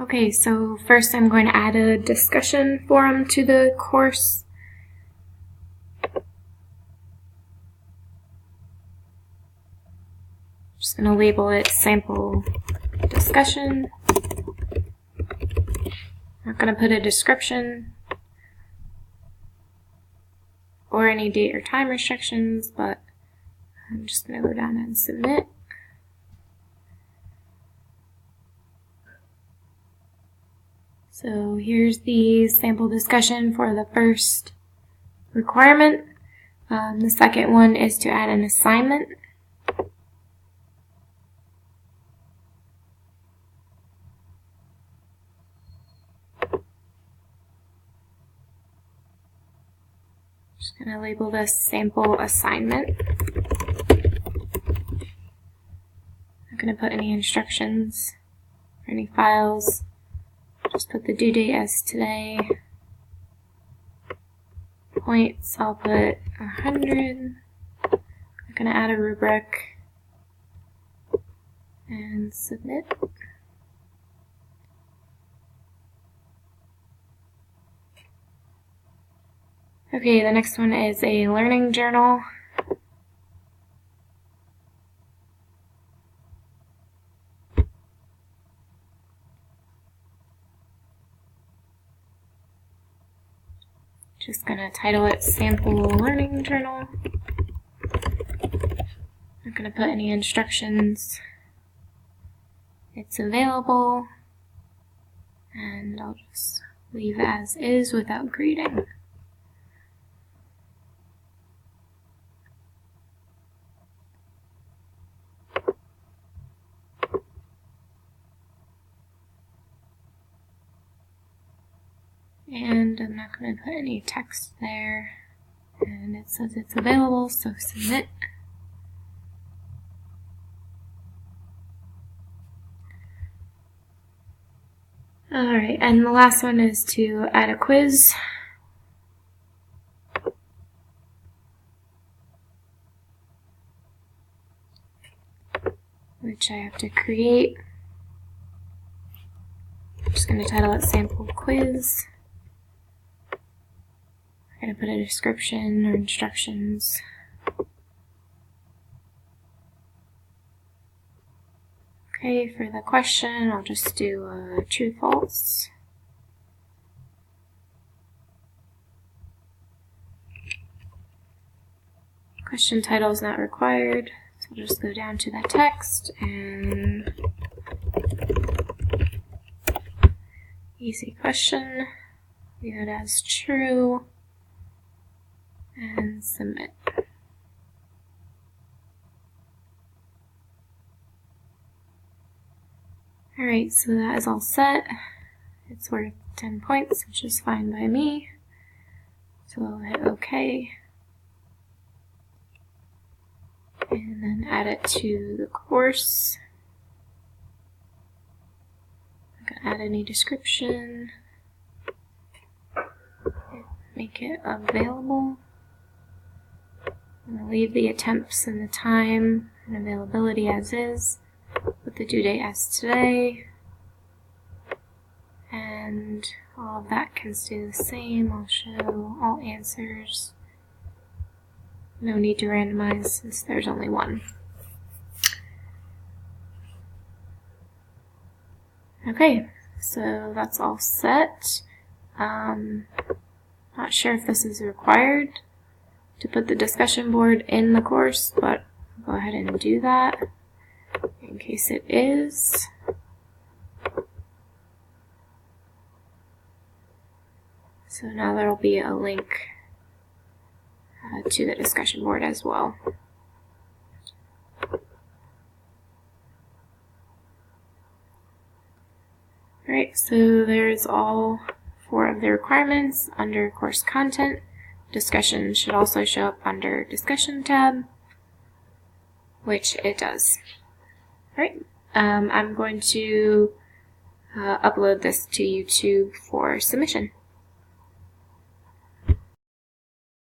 Okay, so first I'm going to add a discussion forum to the course. Just going to label it sample discussion. Not going to put a description or any date or time restrictions, but I'm just going to go down and submit. So here's the sample discussion for the first requirement. The second one is to add an assignment. Just going to label this sample assignment. Not going to put any instructions or any files. Just put the due date as today. Points, I'll put 100. I'm going to add a rubric and submit. Okay, the next one is a learning journal. Just going to title it Sample Learning Journal. Not going to put any instructions. It's available. And I'll just leave as is without grading. And I'm not going to put any text there. And it says it's available, so submit. Alright, and the last one is to add a quiz. Which I have to create. I'm just going to title it Sample Quiz. I'm going to put a description or instructions. Okay, for the question, I'll just do true, false. Question title is not required, so I'll just go down to that text and easy question, leave it as true. And submit. Alright, so that is all set. It's worth 10 points, which is fine by me. So I'll hit OK. And then add it to the course. I'm going to add any description. Make it available. I'm going to leave the attempts and the time and availability as is, with the due date as today, and all of that can stay the same. I'll show all answers. No need to randomize since there's only one. Okay, so that's all set. Not sure if this is required to put the discussion board in the course, but I'll go ahead and do that in case it is. So now there will be a link to the discussion board as well. Alright, so there's all 4 of the requirements under course content. Discussion should also show up under discussion tab, which it does. Alright, I'm going to upload this to YouTube for submission.